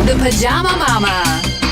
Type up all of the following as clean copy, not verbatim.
The Pajama Mama.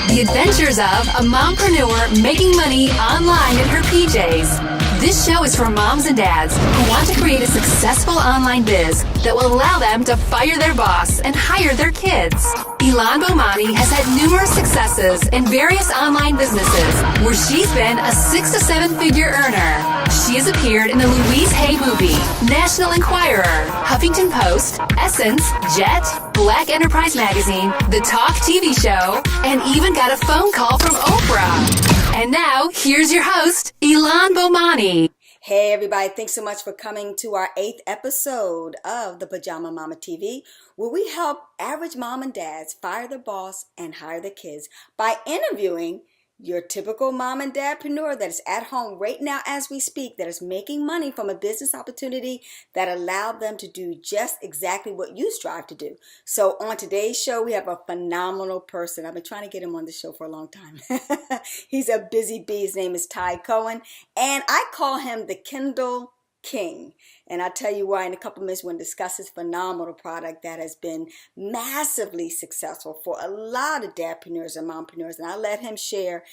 The adventures of a mompreneur making money online in her PJs. This show is for moms and dads who want to create a successful online biz that will allow them to fire their boss and hire their kids. Ilan Bomani has had numerous successes in various online businesses where she's been a 6 to 7 figure earner. She has appeared in the Louise Hay movie, National Enquirer, Huffington Post, Essence, Jet, Black Enterprise Magazine, The Talk TV show, and even got a phone call from Oprah. And now, here's your host, Ilan Bomani. Hey everybody, thanks so much for coming to our 8th episode of the Pajama Mama TV, where we help average mom and dads fire their boss and hire their kids by interviewing your typical mom and dadpreneur that is at home right now as we speak, that is making money from a business opportunity that allowed them to do just exactly what you strive to do. So on today's show, we have a phenomenal person. I've been trying to get him on the show for a long time. He's a busy bee. His name is Cohen, and I call him the Kindle King. And I'll tell you why in a couple minutes. We're going to discuss his phenomenal product that has been massively successful for a lot of dadpreneurs and mompreneurs. And I'll let him share,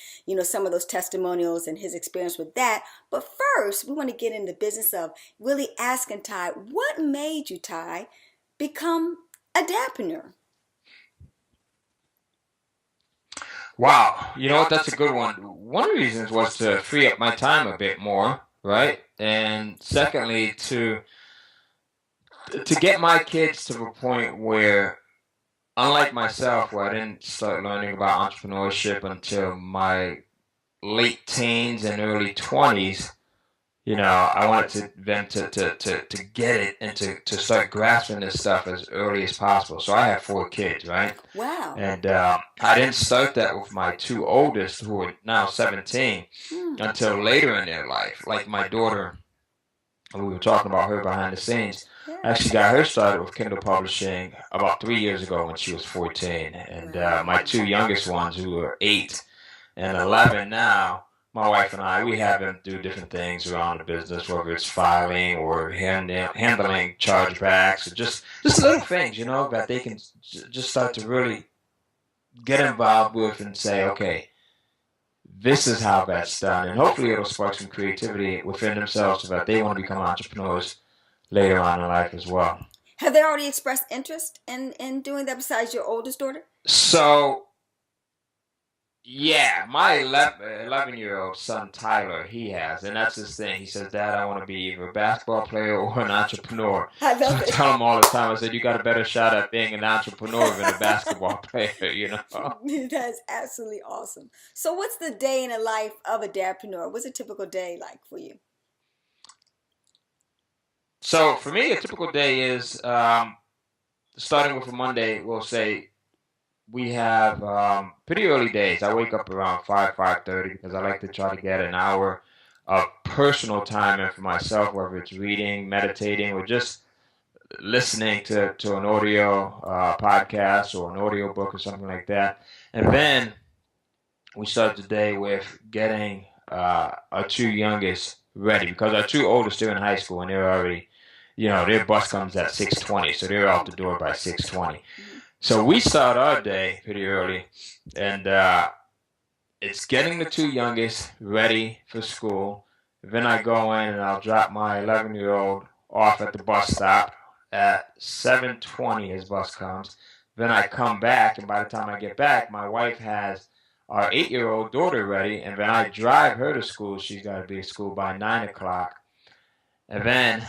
some of those testimonials and his experience with that. But first, we want to get in the business of really asking Ty, what made you, Ty, become a dadpreneur? Wow. You know what? That's a good one. One of the reasons was to free up my time a bit more, right? And secondly, to get my kids to the point where, unlike myself, where I didn't start learning about entrepreneurship until my late teens and early 20s, I wanted them to get it and to start grasping this stuff as early as possible. So I have 4 kids, right? Wow. And I didn't start that with my 2 oldest, who are now 17, until later in their life. Like my daughter, we were talking about her behind the scenes. I actually got her started with Kindle publishing about 3 years ago when she was 14. And my 2 youngest ones, who are 8 and 11 now, my wife and I, we have them do different things around the business, whether it's filing or handling chargebacks, or just little things, that they can just start to really get involved with and say, okay, this is how that's done. And hopefully it'll spark some creativity within themselves so that they want to become entrepreneurs later on in life as well. Have they already expressed interest in doing that besides your oldest daughter? So, yeah, my 11-year-old son, Tyler, he has, and that's his thing. He says, Dad, I want to be either a basketball player or an entrepreneur. I love it. I tell him all the time, I said, you got a better shot at being an entrepreneur than a basketball player, That's absolutely awesome. So what's the day in the life of a dadpreneur? What's a typical day like for you? So for me, a typical day is, starting with a Monday, we'll say, we have pretty early days. I wake up around 5:30 because I like to try to get an hour of personal time in for myself, whether it's reading, meditating, or just listening to an audio podcast or an audio book or something like that. And then we start the day with getting our 2 youngest ready, because our 2 oldest are in high school and they're already, their bus comes at 6:20, so they're out the door by 6:20. So we start our day pretty early, and it's getting the 2 youngest ready for school. Then I go in and I'll drop my 11-year-old off at the bus stop. At 7:20 his bus comes. Then I come back, and by the time I get back, my wife has our 8-year-old daughter ready, and then I drive her to school. She's got to be at school by 9 o'clock. And then,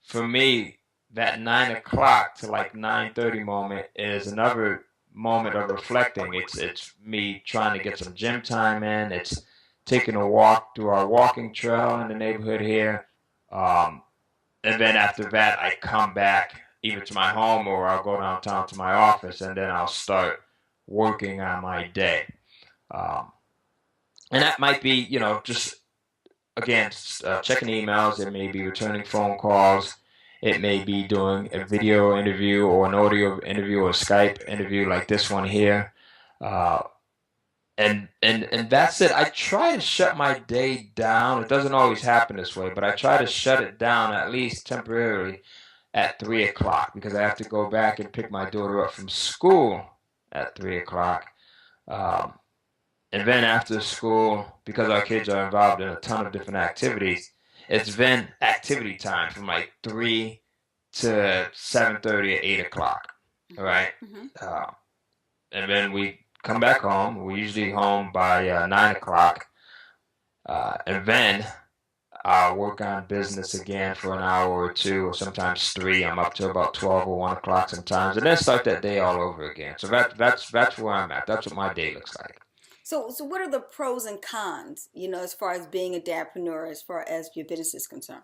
for me, that 9 o'clock to like 9:30 moment is another moment of reflecting. It's me trying to get some gym time in. It's taking a walk through our walking trail in the neighborhood here. And then after that, I come back either to my home or I'll go downtown to my office, and then I'll start working on my day. And that might be, just, again, checking emails. It may be returning phone calls. It may be doing a video interview or an audio interview or a Skype interview like this one here. And that's it. I try to shut my day down. It doesn't always happen this way, but I try to shut it down at least temporarily at 3 o'clock because I have to go back and pick my daughter up from school at 3 o'clock. And then after school, because our kids are involved in a ton of different activities, it's then activity time from like 3 to 7:30 or 8 o'clock. All right. And then we come back home. We're usually home by 9 o'clock. And then I'll work on business again for an hour or two, or sometimes 3. I'm up to about 12 or 1 o'clock sometimes, and then start that day all over again. So that's where I'm at. That's what my day looks like. So what are the pros and cons, as far as being a dadpreneur, as far as your business is concerned?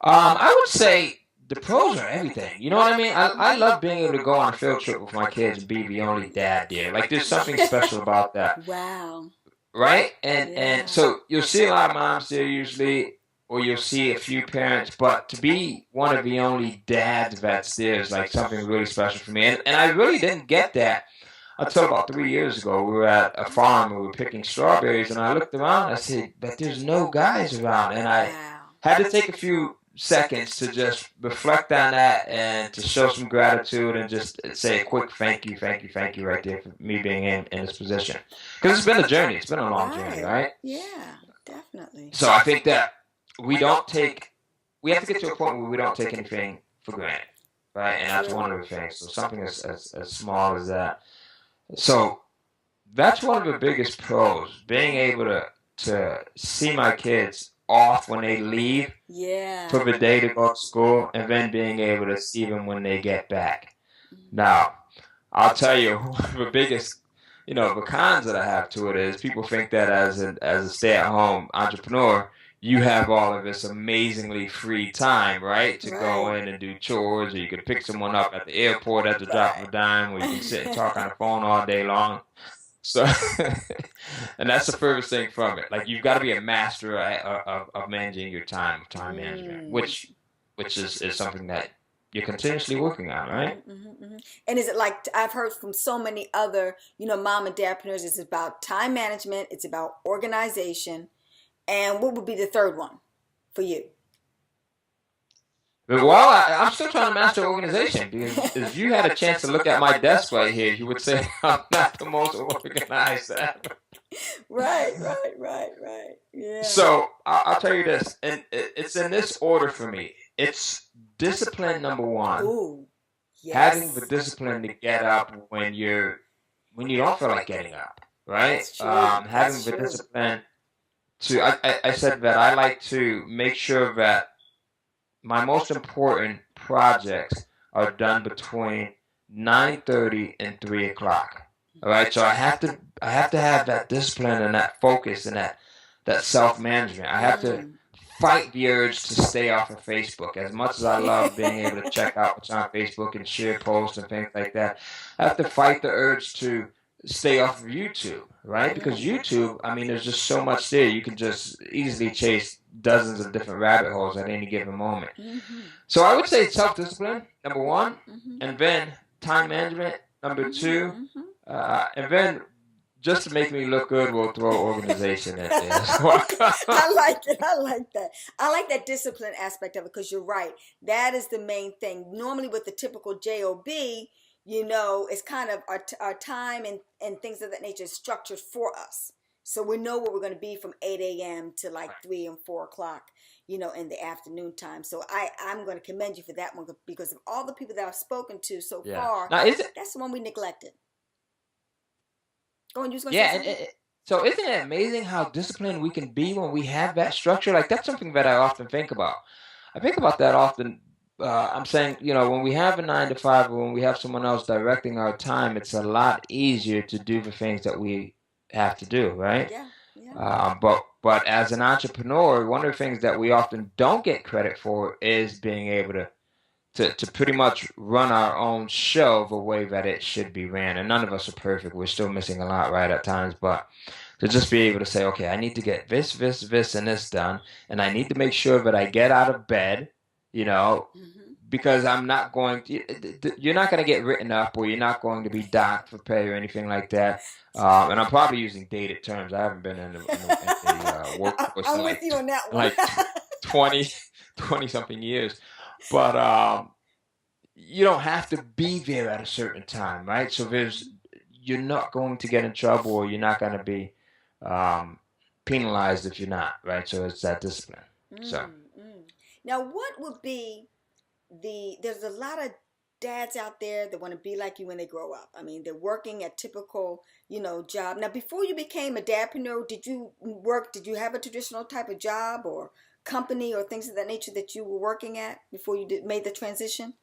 I would say the pros are everything. You know what I mean? I love being able to go on a field trip with my kids and be the only dad there. Like, there's something special about that. Wow. Right? And so you'll see a lot of moms there usually, or you'll see a few parents, but to be one of the only dads that's there is like something really special for me. And I really didn't get that until about 3 years ago. We were at a farm and we were picking strawberries, and I looked around and I said, but there's no guys around. And I had to take a few seconds to just reflect on that and to show some gratitude and just say a quick thank you right there for me being in this position. Because it's been a journey. It's been a long journey, right? Yeah, definitely. So I think that we have to get to a point where we don't take anything for granted, right? And that's one of the things. So something as small as that. So that's one of the biggest pros, being able to see my kids off when they leave for the day to go to school, and then being able to see them when they get back. Now, I'll tell you, the biggest, the cons that I have to it is people think that as a stay-at-home entrepreneur, you have all of this amazingly free time, right? To go in and do chores, or you could pick someone up at the airport at the drop of a dime, or you can sit and talk on the phone all day long. So, and that's the furthest thing from it. Like, you've got to be a master of managing your time management, which is something that you're continuously working on, right? And is it like, I've heard from so many other, mom and dadpreneurs, it's about time management, it's about organization, and what would be the third one for you? Well, I'm still trying to master organization, because if you had a chance to look at my desk right here, you would say I'm not the most organized ever. Right. Yeah. So I'll tell you this, and it's in this order for me. It's discipline number one. Ooh, yes. Having the discipline to get up when you don't feel like getting up, right? That's true. Having the discipline to I said that I like to make sure that my most important projects are done between 9:30 and 3 o'clock. All right, so I have to have that discipline and that focus and that self-management. I have to fight the urge to stay off of Facebook. As much as I love being able to check out what's on Facebook and share posts and things like that, I have to fight the urge to stay off of YouTube, right? Because YouTube, there's just so much there. You can just easily chase dozens of different rabbit holes at any given moment. So I would say self-discipline, number one, and then time management, number two, and then just to make me look good, we'll throw organization in there as well. I like it. I like that. I like that discipline aspect of it, because you're right. That is the main thing. Normally with the typical JOB, it's kind of our time and things of that nature is structured for us. So we know where we're going to be from 8 a.m. to like 3 and 4 o'clock, in the afternoon time. So I'm going to commend you for that one, because of all the people that I've spoken to so far, now, that's the one we neglected. Go on, you was going to say so isn't it amazing how disciplined we can be when we have that structure? Like, that's something that I often think about. I think about that often. I'm saying, when we have a 9 to 5, or when we have someone else directing our time, it's a lot easier to do the things that we have to do, right? Yeah. But as an entrepreneur, one of the things that we often don't get credit for is being able to pretty much run our own show the way that it should be ran. And none of us are perfect. We're still missing a lot, right, at times. But to just be able to say, okay, I need to get this, and this done, and I need to make sure that I get out of bed, because I'm not going to, you're not going to get written up, or you're not going to be docked for pay or anything like that. And I'm probably using dated terms. I haven't been in the workforce I'm in with you on that one. like 20 something years. But you don't have to be there at a certain time, right? So you're not going to get in trouble, or you're not going to be um, penalized if you're not, right? So it's that discipline. So Now, what would be there's a lot of dads out there that want to be like you when they grow up. I mean, they're working a typical, job. Now, before you became a dadpreneur, did you have a traditional type of job or company or things of that nature that you were working at before you made the transition?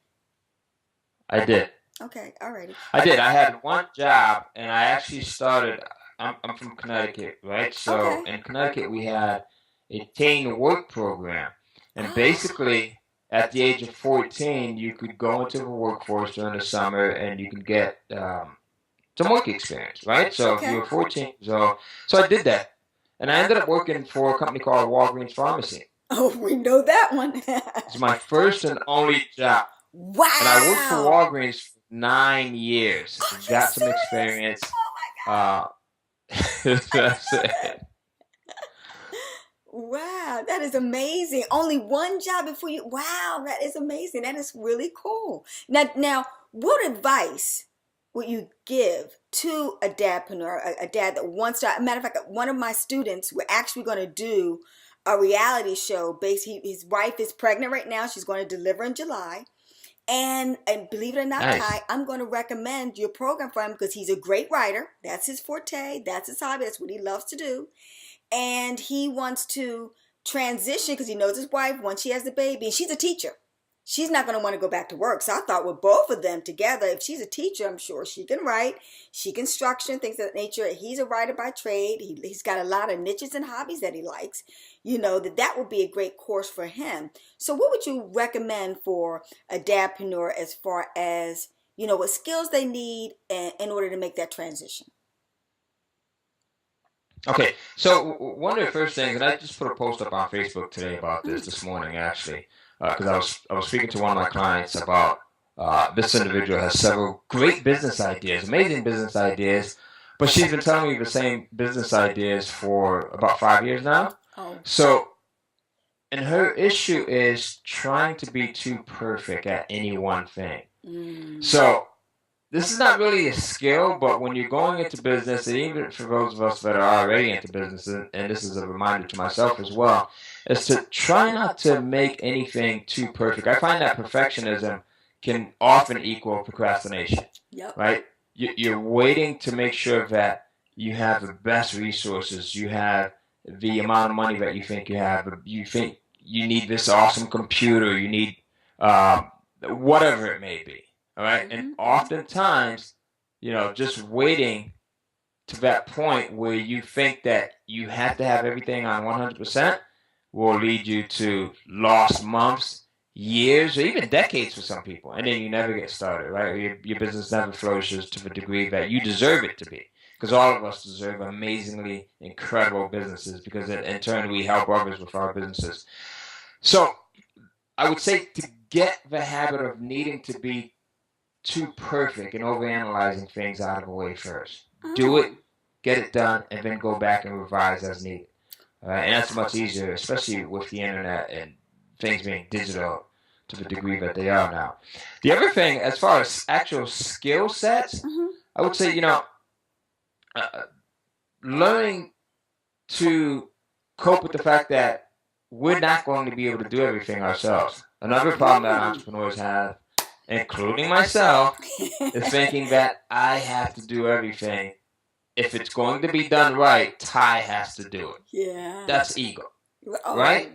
I did. Okay, alrighty. I did. I had one job, and I actually started. I'm from Connecticut, right? So Okay. in Connecticut, we had a teen work program, and basically, at the age of 14, you could go into the workforce during the summer, and you could get some work experience, right? So if you were 14 years old, so I did that, and I ended up working for a company called Walgreens Pharmacy. Oh, we know that one. It's my first and only job. Wow. And I worked for Walgreens for 9 years. Are you Got some serious? experience. Oh my God. That's it. Wow, that is amazing. Only one job before you. Wow, that is amazing. That is really cool. Now, what advice would you give to a dadpreneur, a dad that wants to? Matter of fact, one of my students, we're actually going to do a reality show based. His wife is pregnant right now. She's going to deliver in July. And believe it or not, Nice. Ty, I'm going to recommend your program for him because he's a great writer. That's his forte. That's his hobby. That's what he loves to do. And he wants to transition because he knows his wife, once she has the baby, and she's a teacher. She's not going to want to go back to work. So I thought with both of them together, if she's a teacher, I'm sure she can write, she can structure, things of that nature. He's a writer by trade. He's got a lot of niches and hobbies that he likes. That would be a great course for him. So what would you recommend for a dadpreneur as far as, what skills they need in order to make that transition? Okay, so one of the first things, and I just put a post up on Facebook today about this morning, actually, because I was speaking to one of my clients about this individual has several great business ideas, amazing business ideas, but she's been telling me the same business ideas for about 5 years now. So, and her issue is trying to be too perfect at any one thing. So this is not really a skill, but when you're going into business, and even for those of us that are already into business, and this is a reminder to myself as well, is to try not to make anything too perfect. I find that perfectionism can often equal procrastination, right? You're waiting to make sure that you have the best resources, you have the amount of money that you think you have, you think you need this awesome computer, you need whatever it may be. All right. And oftentimes, just waiting to that point where you think that you have to have everything on 100% will lead you to lost months, years, or even decades for some people. And then you never get started, right? Or your business never flourishes to the degree that you deserve it to be. Because all of us deserve amazingly incredible businesses because in turn we help others with our businesses. So I would say to get the habit of needing to be too perfect and overanalyzing things out of the way first. Do it, get it done, and then go back and revise as needed. And that's much easier, especially with the internet and things being digital to the degree that they are now. The other thing, as far as actual skill sets, I would say, learning to cope with the fact that we're not going to be able to do everything ourselves. Another problem that entrepreneurs have, including myself, is thinking that I have to do everything. If it's going to be done right, Ty has to do it. Yeah. That's ego. Right?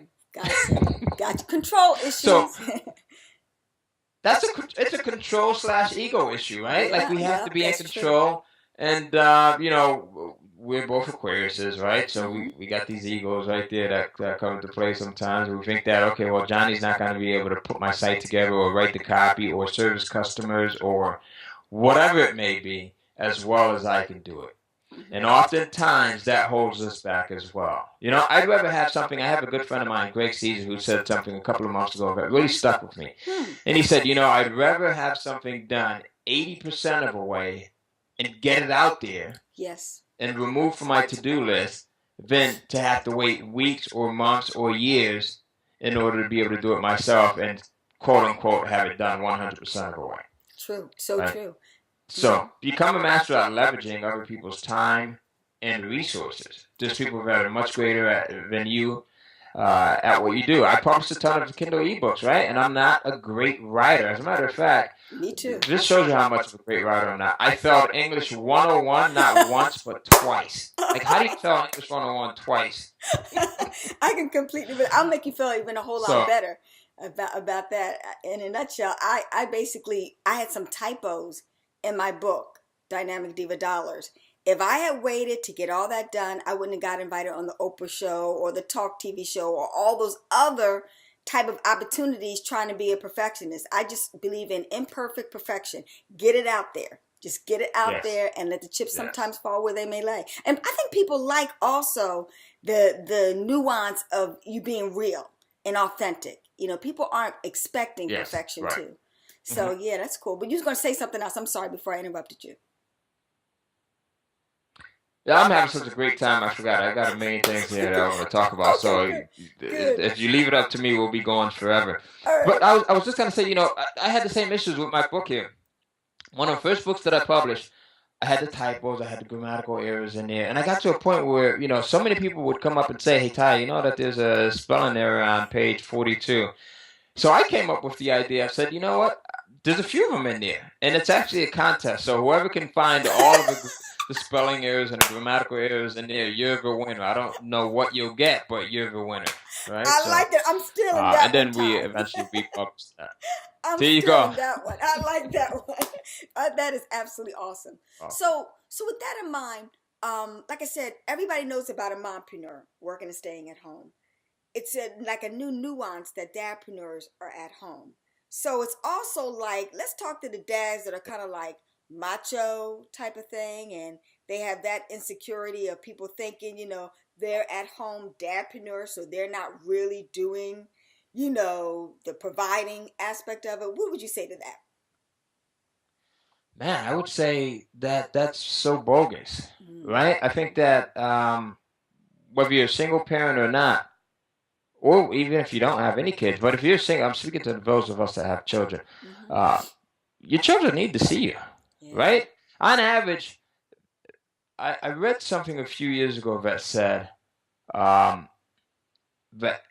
Gotcha. Control issues. So it's a control/ego issue, right? Like we have to be in control. And, we're both Aquariuses, right? So we got these egos right there that come into play sometimes. We think that, okay, well, Johnny's not going to be able to put my site together or write the copy or service customers or whatever it may be as well as I can do it. And oftentimes that holds us back as well. I'd rather have something. I have a good friend of mine, Greg Caesar, who said something a couple of months ago that really stuck with me. And he said, I'd rather have something done 80% of the way and get it out there. Yes. And remove from my to-do list than to have to wait weeks or months or years in order to be able to do it myself and quote unquote have it done 100% of the way. True. So Right? true. So become a master at leveraging other people's time and resources. There's people that are much greater than you at what you do. I published a ton of Kindle ebooks, right? And I'm not a great writer. As a matter of fact, Me too. this shows you how much of a great writer I'm not. I failed English 101 not once but twice. Like, how do you fail English 101 twice? I can completely, but I'll make you feel even a whole lot better about that. In a nutshell, I had some typos in my book, Dynamic Diva Dollars. If I had waited to get all that done, I wouldn't have got invited on the Oprah show or the Talk TV show or all those other type of opportunities trying to be a perfectionist. I just believe in imperfect perfection. Get it out there. Just get it out there and let the chips sometimes fall where they may lay. And I think people like also the nuance of you being real and authentic. You know, people aren't expecting perfection too. So yeah, that's cool. But you was going to say something else. I'm sorry before I interrupted you. Yeah, I'm having such a great time. I forgot. I got a million things here that I want to talk about. So if you leave it up to me, we'll be going forever. But I was just going to say, you know, I had the same issues with my book here. One of the first books that I published, I had the typos, I had the grammatical errors in there. And I got to a point where, you know, so many people would come up and say, hey, Ty, you know that there's a spelling error on page 42. So I came up with the idea. I said, you know what? There's a few of them in there. And it's actually a contest. So whoever can find all of the spelling errors and the grammatical errors in there, you're the winner. I don't know what you'll get, but you're the winner. Right? I like it. I'm stealing that and then we eventually republished that. There you go. That one. I like that one. That is absolutely awesome. So with that in mind, like I said, everybody knows about a mompreneur working and staying at home. It's like a new nuance that dadpreneurs are at home. So it's also like, let's talk to the dads that are kind of like macho type of thing, and they have that insecurity of people thinking, you know, they're at home dadpreneurs, so they're not really doing, you know, the providing aspect of it. What would you say to that? Man, I would say that that's so bogus, right? I think that whether you're a single parent or not, or even if you don't have any kids, but if you're single, I'm speaking to those of us that have children, your children need to see you, right? On average, I read something a few years ago that said the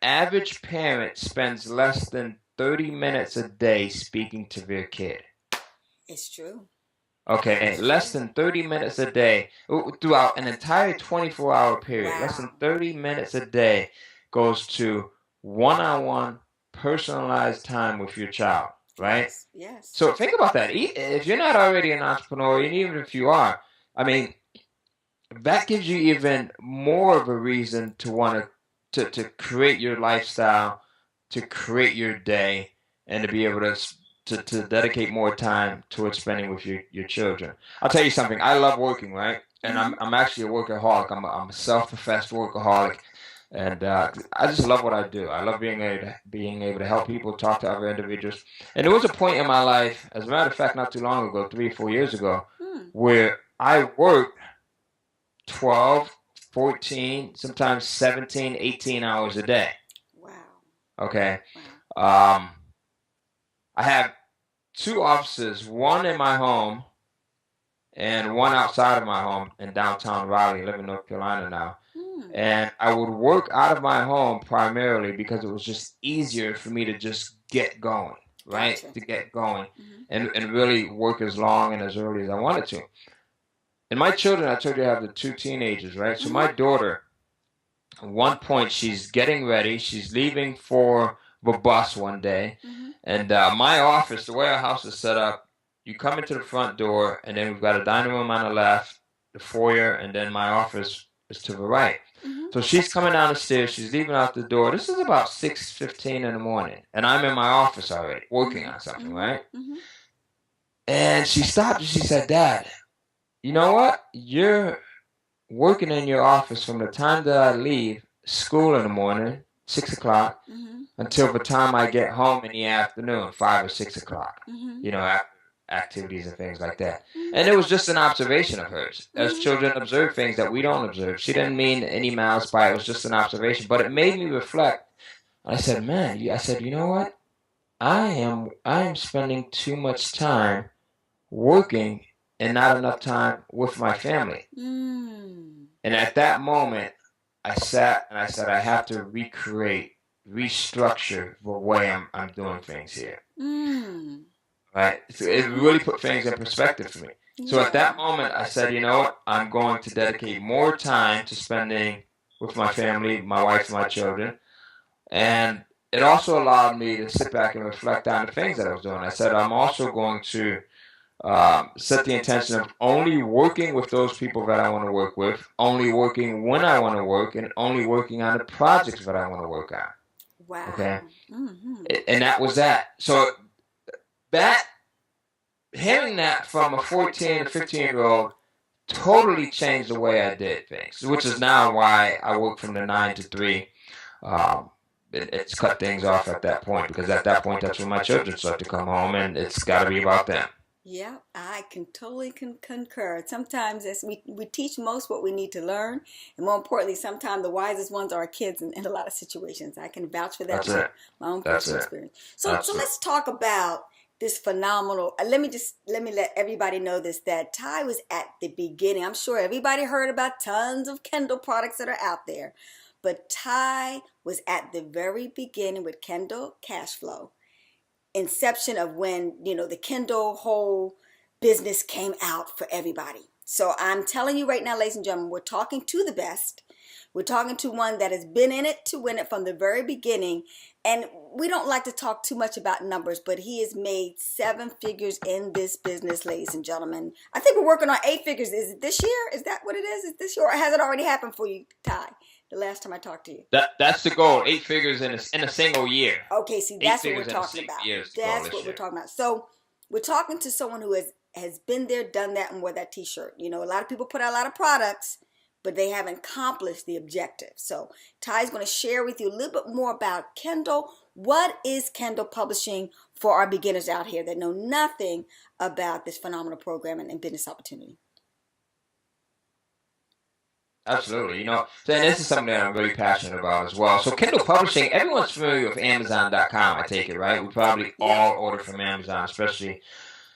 average parent spends less than 30 minutes a day speaking to their kid. It's true. Okay, less than 30 minutes a day throughout an entire 24-hour period. Wow. Less than 30 minutes a day goes to one-on-one personalized time with your child, right? Yes. So think about that. If you're not already an entrepreneur, and even if you are, I mean, that gives you even more of a reason to want to create your lifestyle, to create your day, and to be able to dedicate more time towards spending with your children. I'll tell you something. I love working, right? And I'm actually a workaholic. I'm a self-professed workaholic, and I just love what I do. I love being able to help people, talk to other individuals. And there was a point in my life, as a matter of fact, not too long ago, 3 or 4 years ago, where I worked 12, 14, sometimes 17, 18 hours a day. Wow. Okay. Wow. I have 2 offices, one in my home and one outside of my home in downtown Raleigh. I live in North Carolina now. And I would work out of my home primarily because it was just easier for me to just get going, right? Gotcha. To get going and really work as long and as early as I wanted to. And my children, I told you, I have the 2 teenagers, right? So my daughter, at one point, she's getting ready. She's leaving for the bus one day. And my office, the way our house is set up, you come into the front door, and then we've got a dining room on the left, the foyer, and then my office is to the right. So she's coming down the stairs. She's leaving out the door. This is about 6:15 in the morning, and I'm in my office already working on something, right? And she stopped and she said, "Dad, you know what? You're working in your office from the time that I leave school in the morning, 6 o'clock, until the time I get home in the afternoon, 5 or 6 o'clock, you know, after activities and things like that." And it was just an observation of hers. As children observe things that we don't observe. She didn't mean any malice by it. It was just an observation. But it made me reflect. I said, man, you know what? I'm spending too much time working and not enough time with my family. And at that moment, I sat and I said, I have to restructure the way I'm doing things here. Right? So it really put things in perspective for me. So at that moment, I said, you know what? I'm going to dedicate more time to spending with my family, my wife, my children. And it also allowed me to sit back and reflect on the things that I was doing. I said, I'm also going to set the intention of only working with those people that I want to work with, only working when I want to work, and only working on the projects that I want to work on. Wow. Okay? And that was that. So that, hearing that from a 14 to 15-year-old totally changed the way I did things, which is now why I work from the 9 to 3. It's cut things off at that point, because at that point, that's when my children start to come home, and it's got to be about them. Yeah, I can totally concur. Sometimes as we teach most what we need to learn, and more importantly, sometimes the wisest ones are our kids in a lot of situations. I can vouch for that with my own personal experience. So let's talk about this phenomenal. Let me let everybody know this, that Ty was at the beginning. I'm sure everybody heard about tons of Kindle products that are out there, but Ty was at the very beginning with Kindle Cash Flow. Inception of when, the Kindle whole business came out for everybody. So I'm telling you right now, ladies and gentlemen, we're talking to the best. We're talking to one that has been in it to win it from the very beginning. And we don't like to talk too much about numbers, but he has made 7 figures in this business, ladies and gentlemen. I think we're working on 8 figures. Is it this year? Is that what it is? Is it this year, or has it already happened for you, Ty? The last time I talked to you. That's the goal. 8 figures in a single year. Okay, see, that's what we're talking about. That's what we're talking about. So we're talking to someone who has been there, done that, and wore that t-shirt. A lot of people put out a lot of products, but they haven't accomplished the objective. So Ty's going to share with you a little bit more about Kindle. What is Kindle publishing for our beginners out here that know nothing about this phenomenal program and business opportunity? Absolutely. And this is something that I'm really passionate about as well. So Kindle publishing, everyone's familiar with Amazon.com, I take it, right? We probably all order from Amazon, especially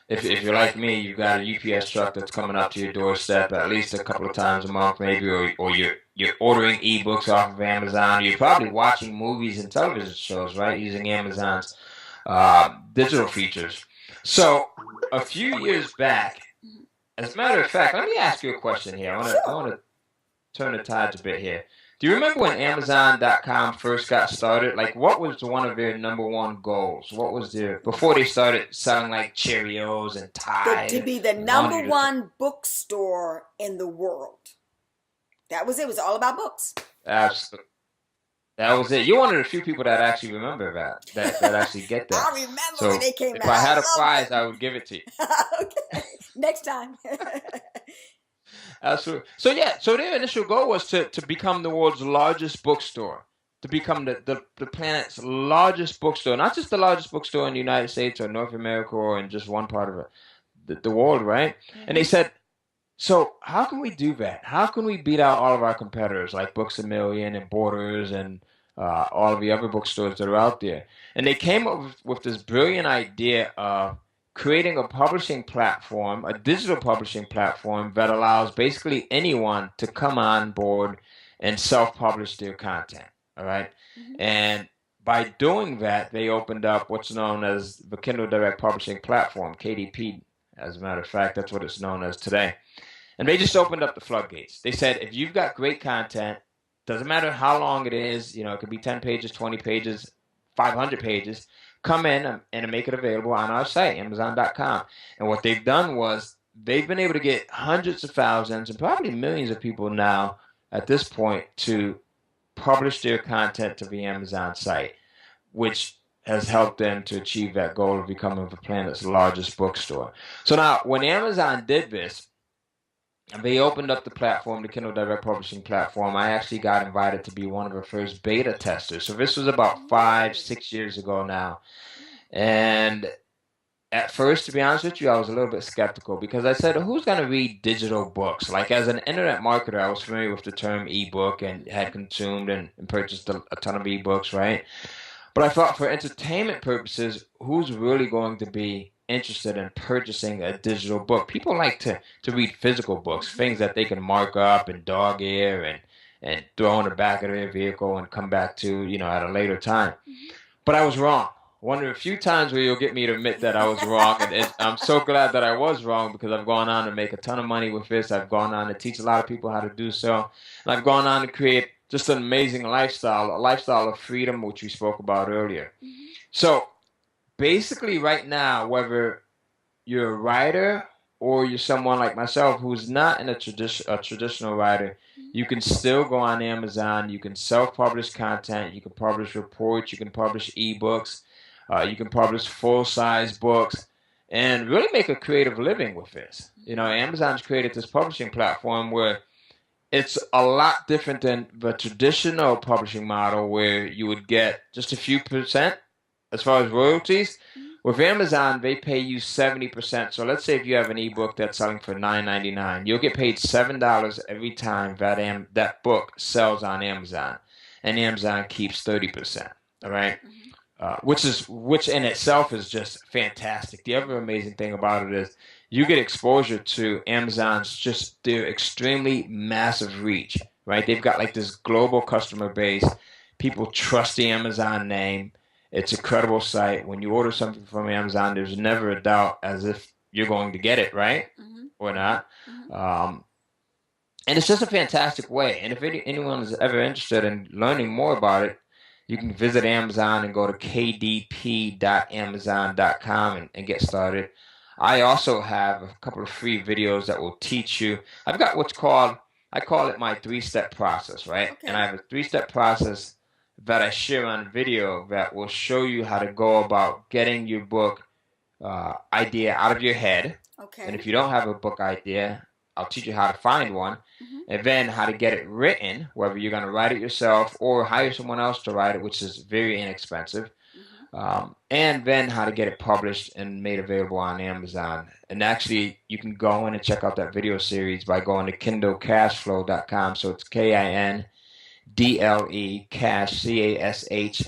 if you're like me, you've got a UPS truck that's coming up to your doorstep at least a couple of times a month, maybe, or you're ordering ebooks off of Amazon. You're probably watching movies and television shows, right, using Amazon's digital features. So a few years back, as a matter of fact, let me ask you a question here. I want to turn the tides a bit here. Do you remember when Amazon.com first got started? Like, what was one of their #1 goals? What was before they started selling like Cheerios and Tide? To be the #1 bookstore in the world. That was it. It was all about books. Absolutely. That was it. You're one of the few people that actually remember that actually get that. I remember when they came out. If I had a prize, I would give it to you. Okay. Next time. Absolutely. So their initial goal was to become the world's largest bookstore, to become the planet's largest bookstore, not just the largest bookstore in the United States or North America or in just one part of the world, right? Mm-hmm. And they said, so how can we do that? How can we beat out all of our competitors like Books A Million and Borders and all of the other bookstores that are out there? And they came up with this brilliant idea of creating a publishing platform, a digital publishing platform that allows basically anyone to come on board and self-publish their content, all right? Mm-hmm. And by doing that, they opened up what's known as the Kindle Direct Publishing Platform, KDP, as a matter of fact. That's what it's known as today. And they just opened up the floodgates. They said, if you've got great content, doesn't matter how long it is, it could be 10 pages, 20 pages, 500 pages, come in and make it available on our site, Amazon.com. And what they've done was they've been able to get hundreds of thousands and probably millions of people now at this point to publish their content to the Amazon site, which has helped them to achieve that goal of becoming the planet's largest bookstore. So now, when Amazon did this, they opened up the platform, the Kindle Direct Publishing Platform. I actually got invited to be one of the first beta testers. So this was about 5-6 years ago now. And at first, to be honest with you, I was a little bit skeptical because I said, who's going to read digital books? Like, as an internet marketer, I was familiar with the term ebook and had consumed and purchased a ton of ebooks, right? But I thought for entertainment purposes, who's really going to be interested in purchasing a digital book? People like to read physical books, things that they can mark up and dog ear and throw in the back of their vehicle and come back to, at a later time. But I was wrong. One of the few times where you'll get me to admit that I was wrong. And I'm so glad that I was wrong, because I've gone on to make a ton of money with this. I've gone on to teach a lot of people how to do so. And I've gone on to create just an amazing lifestyle, a lifestyle of freedom, which we spoke about earlier. So basically right now, whether you're a writer or you're someone like myself who's not in a traditional writer, you can still go on Amazon. You can self-publish content. You can publish reports. You can publish ebooks. You can publish full-size books and really make a creative living with this. Amazon's created this publishing platform where it's a lot different than the traditional publishing model, where you would get just a few percent as far as royalties. With Amazon, they pay you 70%. So let's say if you have an ebook that's selling for $9.99, you'll get paid $7 every time that book sells on Amazon, and Amazon keeps 30%. All right, which in itself is just fantastic. The other amazing thing about it is you get exposure to Amazon's their extremely massive reach. Right, they've got like this global customer base. People trust the Amazon name. It's a credible site. When you order something from Amazon, there's never a doubt as if you're going to get it, right? Or not. And it's just a fantastic way. And if anyone is ever interested in learning more about it, you can visit Amazon and go to kdp.amazon.com and get started. I also have a couple of free videos that will teach you. I've got I call it my 3-step process, right? Okay. And I have a 3-step process that I share on video that will show you how to go about getting your book idea out of your head. Okay. And if you don't have a book idea, I'll teach you how to find one, and then how to get it written, whether you're going to write it yourself or hire someone else to write it, which is very inexpensive. And then how to get it published and made available on Amazon. And actually, you can go in and check out that video series by going to kindlecashflow.com. So it's KINDLE cash CASH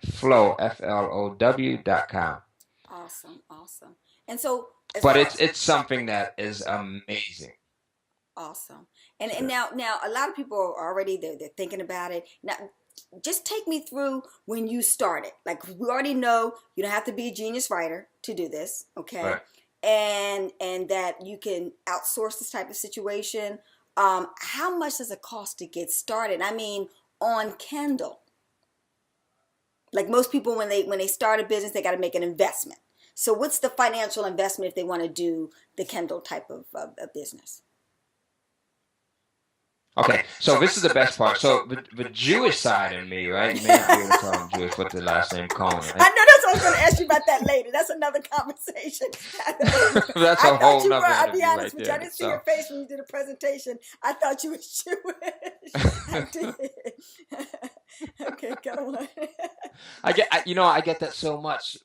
flow FLOW.com. Awesome. And so, but it's something that is amazing. Awesome. And now a lot of people are already they're thinking about it. Now, just take me through when you started. Like, we already know you don't have to be a genius writer to do this, okay? Right. And that you can outsource this type of situation. How much does it cost to get started? I mean, on Kindle. Like most people, when they start a business, they got to make an investment. So what's the financial investment if they want to do the Kindle type of business? Okay, so this is the best part. So the Jewish side in me, right? You may not be able to tell I'm Jewish with the last name Cohen, right? I know, that's what I was going to ask you about that later. That's another conversation. That's a whole nother I'll be honest right with you. I didn't see your face when you did a presentation. I thought you were Jewish. I did. Okay, go on. I get that so much,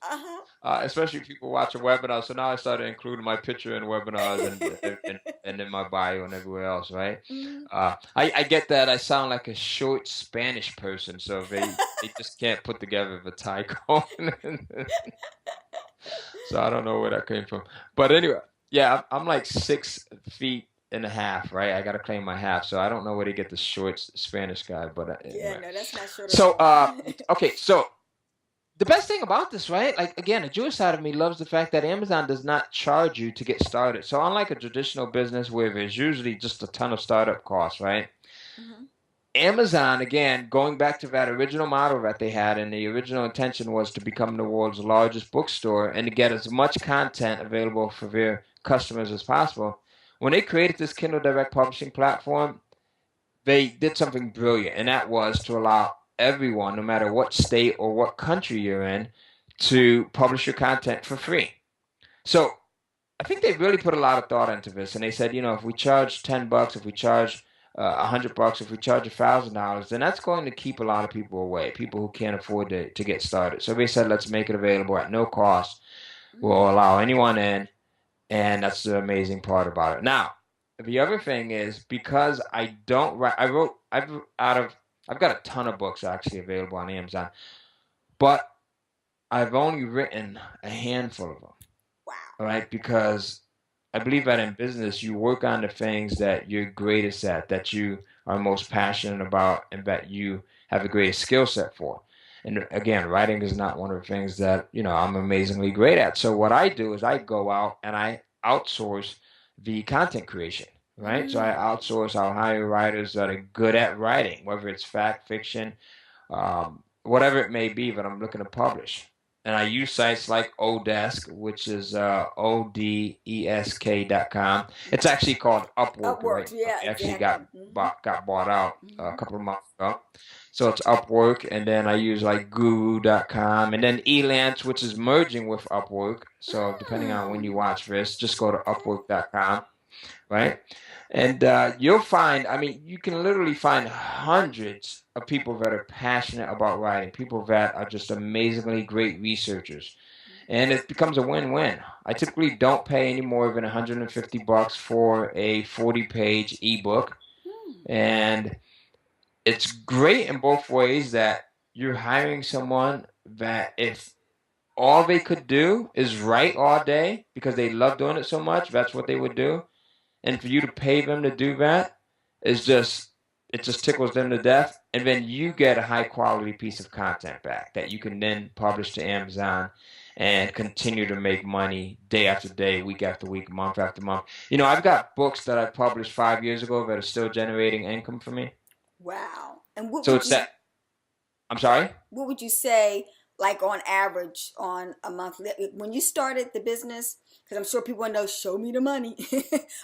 especially if people watch a webinar. So now I started including my picture in webinars and in my bio and everywhere else, right? I get that I sound like a short Spanish person, so they just can't put together the Thai Cohen. So I don't know where that came from. But anyway, yeah, I'm like 6'1.5", right? I got to claim my half, so I don't know where to get the short Spanish guy. But yeah, no, that's not short. So okay, so the best thing about this, right? Like, again, the Jewish side of me loves the fact that Amazon does not charge you to get started. So unlike a traditional business where there's usually just a ton of startup costs, right? Amazon, again, going back to that original model that they had, and the original intention was to become the world's largest bookstore and to get as much content available for their customers as possible. When they created this Kindle Direct Publishing platform, they did something brilliant, and that was to allow everyone, no matter what state or what country you're in, to publish your content for free. So I think they really put a lot of thought into this, and they said, if we charge $10, if we charge $100, if we charge $1,000, then that's going to keep a lot of people away, people who can't afford to get started. So they said, let's make it available at no cost. We'll allow anyone in, and that's the amazing part about it. Now, the other thing is, because I don't write, I've got a ton of books actually available on Amazon, but I've only written a handful of them. Wow. All right, because I believe that in business, you work on the things that you're greatest at, that you are most passionate about, and that you have the greatest skill set for. And again, writing is not one of the things that, I'm amazingly great at. So what I do is I go out and I outsource the content creation, right? So I outsource, I'll hire writers that are good at writing, whether it's fact, fiction, whatever it may be that I'm looking to publish. And I use sites like Odesk, which is odesk.com. It's actually called Upwork, right? Yeah, It actually exactly. got bought out a couple of months ago. So it's Upwork, and then I use like Guru.com, and then Elance, which is merging with Upwork. So depending on when you watch this, just go to Upwork.com, right? And you'll find, you can literally find hundreds of people that are passionate about writing, people that are just amazingly great researchers. And it becomes a win-win. I typically don't pay any more than $150 for a 40-page ebook. And it's great in both ways that you're hiring someone that if all they could do is write all day because they love doing it so much, that's what they would do. And for you to pay them to do that it just tickles them to death. And then you get a high quality piece of content back that you can then publish to Amazon and continue to make money day after day, week after week, month after month. I've got books that I published 5 years ago that are still generating income for me. Wow. And what So would it's you, that. I'm sorry? what would you say, like on average, on a monthly, when you started the business? Because I'm sure people want to know, show me the money.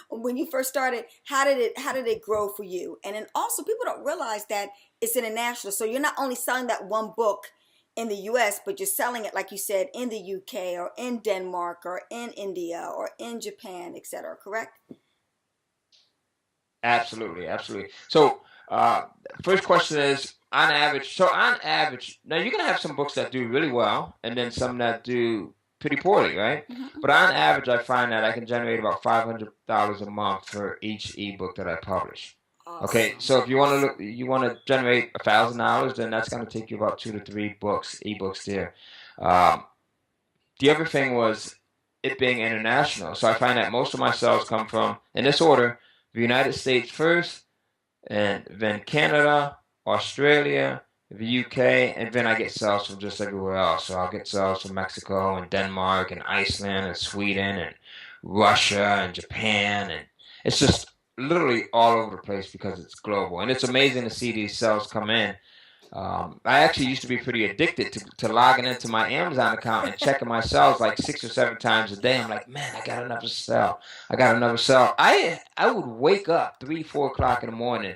When you first started, how did it grow for you? And then also, people don't realize that it's international. So you're not only selling that one book in the US, but you're selling it, like you said, in the UK or in Denmark or in India or in Japan, etc. Correct? Absolutely. So, first question is on average. So, on average, now you're going to have some books that do really well and then some that do pretty poorly, right? But on average, I find that I can generate about $500 a month for each ebook that I publish. Okay, so if you want to generate $1,000, then that's going to take you about 2 to 3 ebooks there. The other thing was it being international. So I find that most of my sales come from, in this order, the United States first, and then Canada, Australia, the UK, and then I get sales from just everywhere else. So I'll get sales from Mexico and Denmark and Iceland and Sweden and Russia and Japan, and it's just literally all over the place because it's global. And it's amazing to see these sales come in. I actually used to be pretty addicted to logging into my Amazon account and checking my sales like 6 or 7 times a day. I'm like, man, I got another sale. I would wake up 3, 4 o'clock in the morning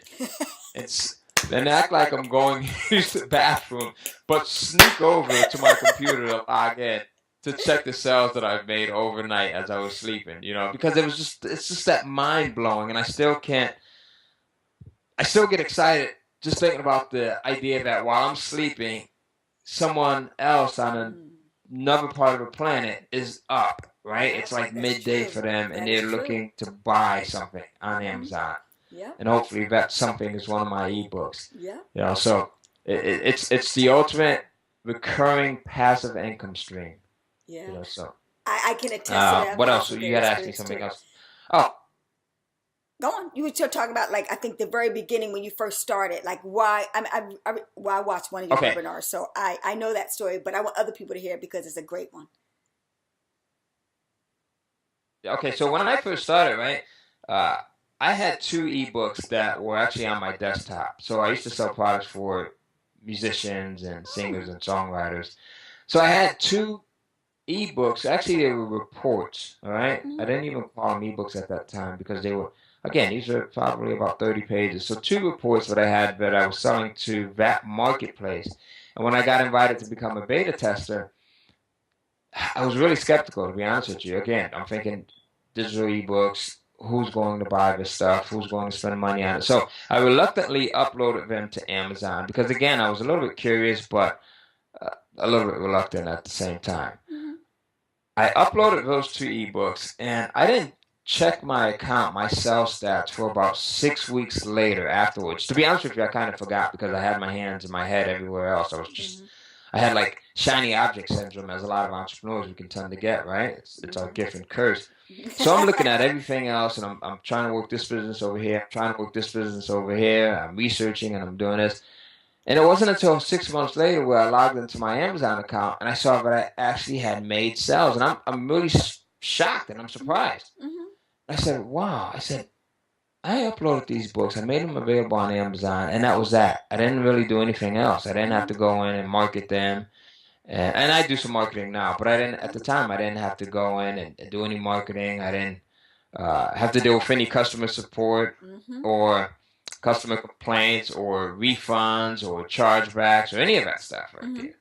and act like I'm going to use the bathroom, but sneak over to my computer to log in to check the sales that I've made overnight as I was sleeping, because it's just that mind blowing, and I still get excited just thinking about the idea that while I'm sleeping, someone else on another part of the planet is up, right? It's like midday for them, and they're looking to buy something on Amazon. Yeah. And hopefully that something is one of my ebooks. Yeah. So it's the ultimate recurring passive income stream. Yeah. So I can attest to that. What else? You had to ask me something else. Oh. Go on. You were still talking about, like, I think the very beginning when you first started, like why. I watched one of your webinars, so I know that story, but I want other people to hear it because it's a great one. Okay, so when I first started, right, I had 2 ebooks that were actually on my desktop. So I used to sell products for musicians and singers and songwriters. So I had 2 ebooks. Actually, they were reports. All right, I didn't even call them ebooks at that time because they were. Again, these are probably about 30 pages. So 2 reports that I had that I was selling to that marketplace. And when I got invited to become a beta tester, I was really skeptical, to be honest with you. Again, I'm thinking digital ebooks, who's going to buy this stuff, who's going to spend money on it. So I reluctantly uploaded them to Amazon because, again, I was a little bit curious, but a little bit reluctant at the same time. I uploaded those 2 ebooks, and I didn't check my account, my sales stats, for about 6 weeks later afterwards. To be honest with you, I kind of forgot because I had my hands and my head everywhere else. I had like shiny object syndrome, as a lot of entrepreneurs we can tend to get, right? It's our gift and curse. So I'm looking at everything else, and I'm trying to work this business over here. I'm trying to work this business over here. I'm researching and I'm doing this. And it wasn't until 6 months later where I logged into my Amazon account and I saw that I actually had made sales. And I'm really shocked and I'm surprised. I said, wow. I said, I uploaded these books. I made them available on Amazon, and that was that. I didn't really do anything else. I didn't have to go in and market them. And I do some marketing now, but I didn't at the time. I didn't have to go in and do any marketing. I didn't have to deal with any customer support or customer complaints or refunds or chargebacks or any of that stuff right there,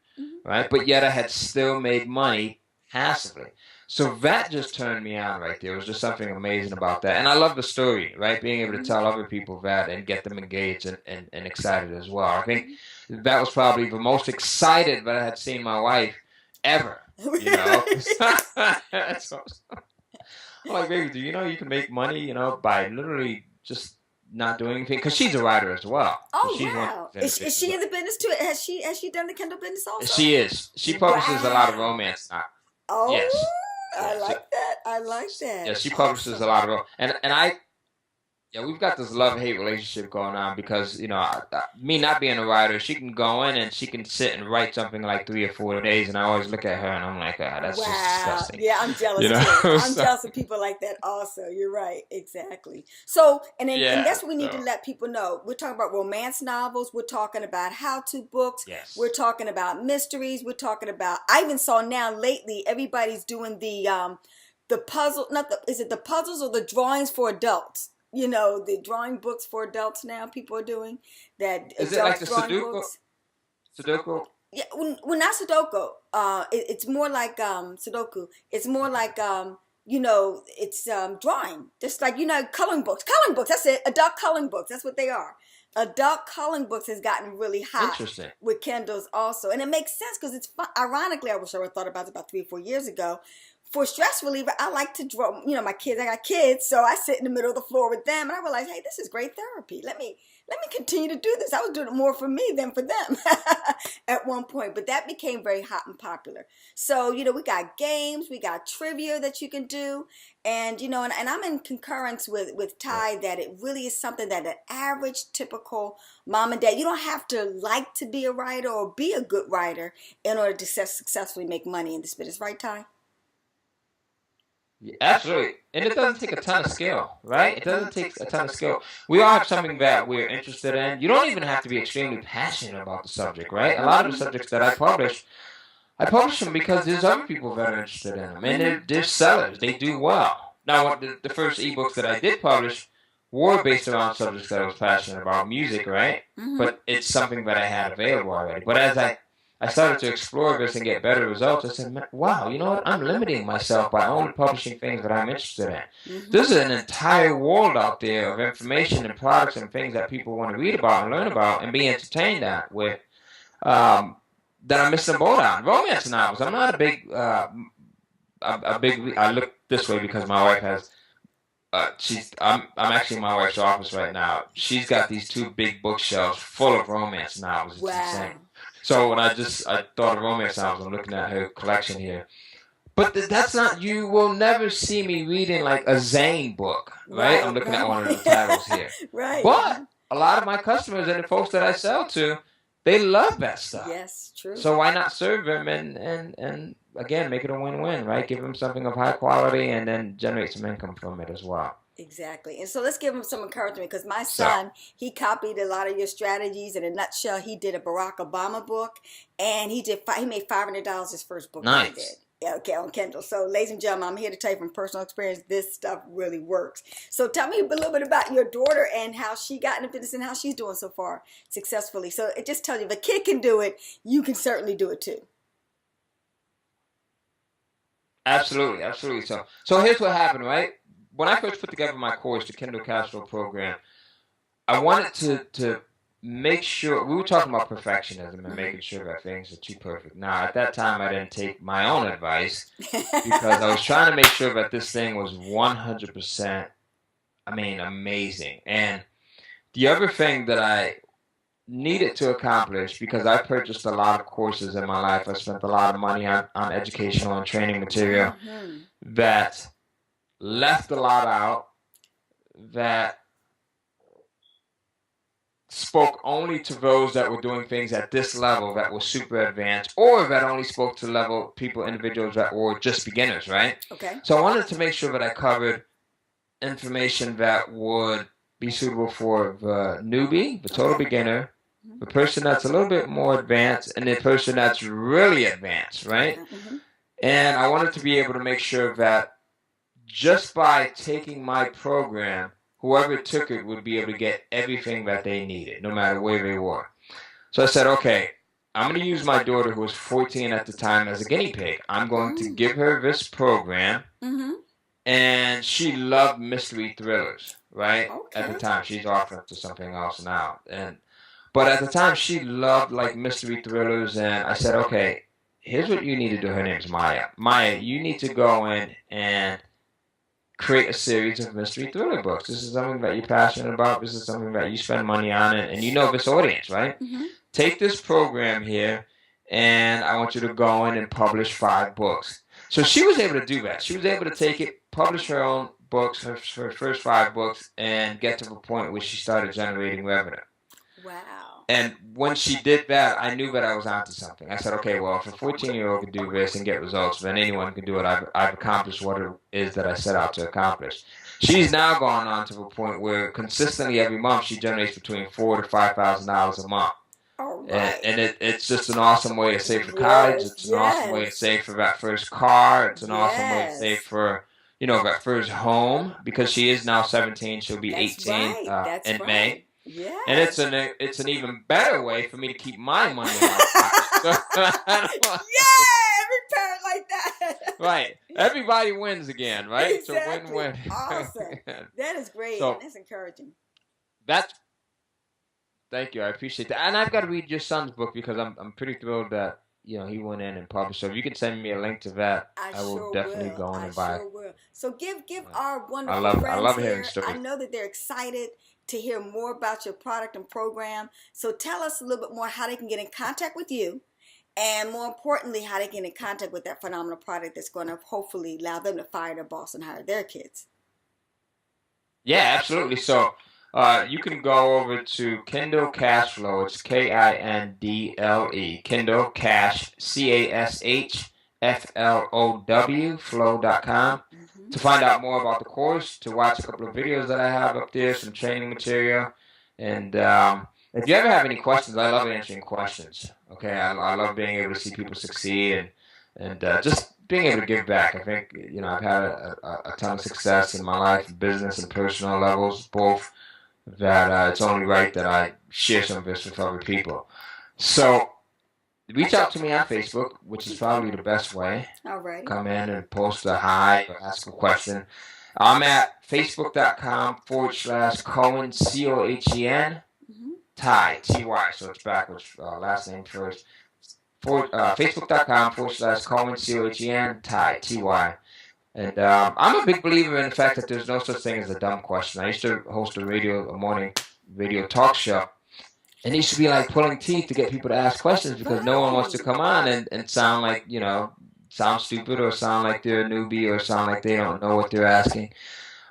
right? But yet I had still made money passively. So that just turned me on right there. It was just something amazing about that. And I love the story, right? Being able to tell other people that and get them engaged and excited as well. I think that was probably the most excited that I had seen my wife ever, you know? So, I'm like, baby, do you know you can make money, you know, by literally just not doing anything? Because she's a writer as well. Oh, She's wow. Is she in the business too? Has she done the Kindle business also? She is. She publishes a lot of romance now. Oh, yes. I like that. I like that. Yeah, she publishes a lot of and I. Yeah, we've got this love-hate relationship going on because, you know, me not being a writer, she can go in and she can sit and write something like 3 or 4 days, and I always look at her and I'm like, that's just disgusting. Yeah, I'm jealous you know? too. I'm jealous of people like that also. You're right. Exactly. So, and that's what we need to let people know. We're talking about romance novels. We're talking about how-to books. Yes. We're talking about mysteries. We're talking about, I even saw now lately, everybody's doing the puzzle, is it the puzzles or the drawings for adults? You know, the drawing books for adults now people are doing that. Is it like the Sudoku? Sudoku? Yeah, well, not Sudoku. It's more like Sudoku. It's more like you know, it's drawing, just like, you know, coloring books. Coloring books. That's it. Adult coloring books. That's what they are. Adult coloring books has gotten really hot with Kindles also, and it makes sense because it's fun. Ironically, I wish I would have thought about it about 3 or 4 years ago. For stress reliever, I like to draw, you know, my kids, I got kids, so I sit in the middle of the floor with them, and I realize, hey, this is great therapy. Let me continue to do this. I was doing it more for me than for them at one point, but that became very hot and popular. So, you know, we got games, we got trivia that you can do, and, you know, and I'm in concurrence with Ty that it really is something that an average, typical mom and dad, you don't have to like to be a writer or be a good writer in order to successfully make money in this business, right, Ty? Yeah, absolutely. And it doesn't take a ton of skill, right? It doesn't take a ton of skill. We all have something that we're interested in. You don't even have to be extremely passionate about the subject, right? A lot of the subjects that I publish them because there's other people that are interested in them. And they're sellers. They do well. Now, the first ebooks that I did publish were based around subjects that I was passionate about, music, right? But it's something that I had available already. But as I started to explore this and get better results, I said, wow, you know what? I'm limiting myself by only publishing things that I'm interested in. There's an entire world out there of information and products and things that people want to read about and learn about and be entertained at with that I'm missing the boat on. Romance novels. I'm not a big, I look this way because my wife has, I'm actually in my wife's office right now. She's got these 2 big bookshelves full of romance novels. It's insane. So when I thought of romance novels, I'm looking at her collection here. But that's not, you will never see me reading like a Zane book, right? I'm looking at one of the titles here. Right. But a lot of my customers and the folks that I sell to, they love that stuff. Yes, true. So why not serve them and again, make it a win-win, right? Give them something of high quality and then generate some income from it as well. Exactly. And so let's give him some encouragement because my son, he copied a lot of your strategies. In a nutshell, he did a Barack Obama book and he made $500 his first book. Nice. He did. Yeah, okay, on Kindle. So ladies and gentlemen, I'm here to tell you from personal experience, this stuff really works. So tell me a little bit about your daughter and how she got into business and how she's doing so far successfully. So it just tells you if a kid can do it, you can certainly do it too. Absolutely, absolutely. So here's what happened, right? When I first put together my course, the Kindle Cash Flow program, I wanted to make sure, we were talking about perfectionism and making sure that things are too perfect. Now, at that time, I didn't take my own advice because I was trying to make sure that this thing was 100%, amazing. And the other thing that I needed to accomplish, because I purchased a lot of courses in my life. I spent a lot of money on educational and training material that left a lot out, that spoke only to those that were doing things at this level that were super advanced, or that only spoke to level people, individuals that were just beginners, right? Okay. So I wanted to make sure that I covered information that would be suitable for the newbie, the total beginner, the person that's a little bit more advanced, and the person that's really advanced, right? And I wanted to be able to make sure that just by taking my program, whoever took it would be able to get everything that they needed, no matter where they were. So I said, okay, I'm going to use my daughter, who was 14 at the time, as a guinea pig. I'm going to give her this program. And she loved mystery thrillers, right? At the time. She's off into something else now. But at the time, she loved like mystery thrillers. And I said, okay, here's what you need to do. Her name's Maya. Maya, you need to go in and create a series of mystery thriller books. This is something that you're passionate about. This is something that you spend money on, and you know this audience, right? Take this program here, and I want you to go in and publish 5 books. So she was able to do that. She was able to take it, publish her own books, her first 5 books, and get to the point where she started generating revenue. Wow. And when she did that, I knew that I was onto something. I said, okay, well, if a 14-year-old can do this and get results, then anyone can do it. I've accomplished what it is that I set out to accomplish. She's now gone on to the point where consistently every month she generates between $4,000 to $5,000 a month. Right. And it's just an awesome way to save for college. It's an awesome way to save for that first car. It's an awesome way to save for, that first home, because she is now 17. She'll be 18 in May. Yeah. And it's an even better way for me to keep my money in my pocket. Every parent like that. Right. Everybody wins again, right? Exactly. It's a win-win. Awesome. That is great. So, that's encouraging. Thank you. I appreciate that. And I've got to read your son's book, because I'm pretty thrilled that he went in and published. So if you can send me a link to that, I will definitely go in and buy it. So give our wonderful friends I love here. hearing stories. I know that they're excited to hear more about your product and program. So tell us a little bit more how they can get in contact with you, and more importantly, how they get in contact with that phenomenal product that's going to hopefully allow them to fire their boss and hire their kids. Yeah, absolutely. So you can go over to Kindle Cash Flow. It's KINDLE. Kindle Cash, CASHFLOW, flow.com. To find out more about the course, to watch a couple of videos that I have up there, some training material. And if you ever have any questions, I love answering questions. Okay, I love being able to see people succeed and just being able to give back. I think, I've had a ton of success in my life, business and personal levels, both, that it's only right that I share some of this with other people. So reach out to me on Facebook, which is probably the best way. All right. Come in and post a hi or ask a question. I'm at facebook.com/Cohen, COHEN, Ty, TY, so it's backwards, last name first. Facebook.com/Cohen, COHEN, Ty, TY. And I'm a big believer in the fact that there's no such thing as a dumb question. I used to host a morning radio talk show. And it used to be like pulling teeth to get people to ask questions, because no one wants to come on and sound like, sound stupid, or sound like they're a newbie, or sound like they don't know what they're asking.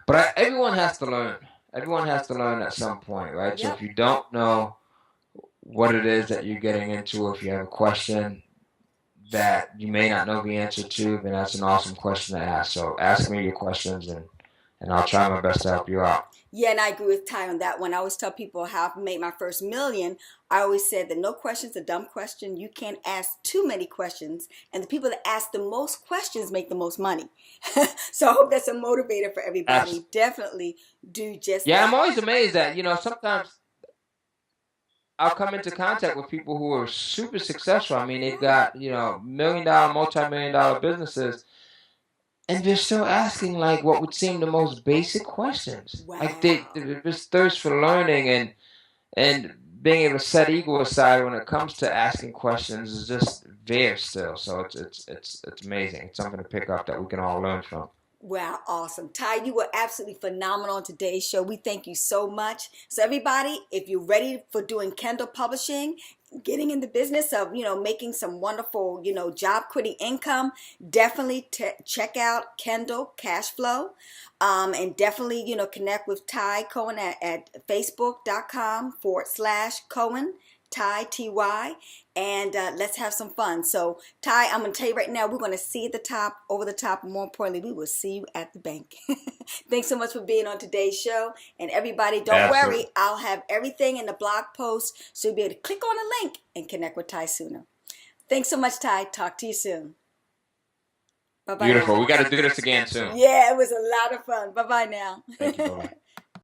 But everyone has to learn. Everyone has to learn at some point, right? So if you don't know what it is that you're getting into, if you have a question that you may not know the answer to, then that's an awesome question to ask. So ask me your questions, and I'll try my best to help you out. Yeah, and I agree with Ty on that one. I always tell people how I made my first million. I always said that no question's a dumb question. You can't ask too many questions. And the people that ask the most questions make the most money. So I hope that's a motivator for everybody. Definitely do just that. Yeah, I'm always amazed that, sometimes I'll come into contact with people who are super successful. I mean, they've got, million-dollar, multi-million-dollar businesses. And they're still asking, like, what would seem the most basic questions. Wow. Like, this thirst for learning and being able to set ego aside when it comes to asking questions is just there still. So it's amazing. It's something to pick up that we can all learn from. Wow, awesome. Ty, you were absolutely phenomenal on today's show. We thank you so much. So everybody, if you're ready for doing Kindle publishing, getting in the business of, making some wonderful, job quitting income, definitely check out Kindle Cash Flow. And definitely, connect with Ty Cohen at facebook.com/Cohen, Ty, Ty, and let's have some fun. So, Ty, I'm going to tell you right now, we're going to see at the top, over the top, and more importantly, we will see you at the bank. Thanks so much for being on today's show. And everybody, don't worry, I'll have everything in the blog post, so you'll be able to click on the link and connect with Ty sooner. Thanks so much, Ty. Talk to you soon. Bye-bye. Beautiful. We got to do this again soon. Yeah, it was a lot of fun. Bye-bye now. Thank you. Bye-bye.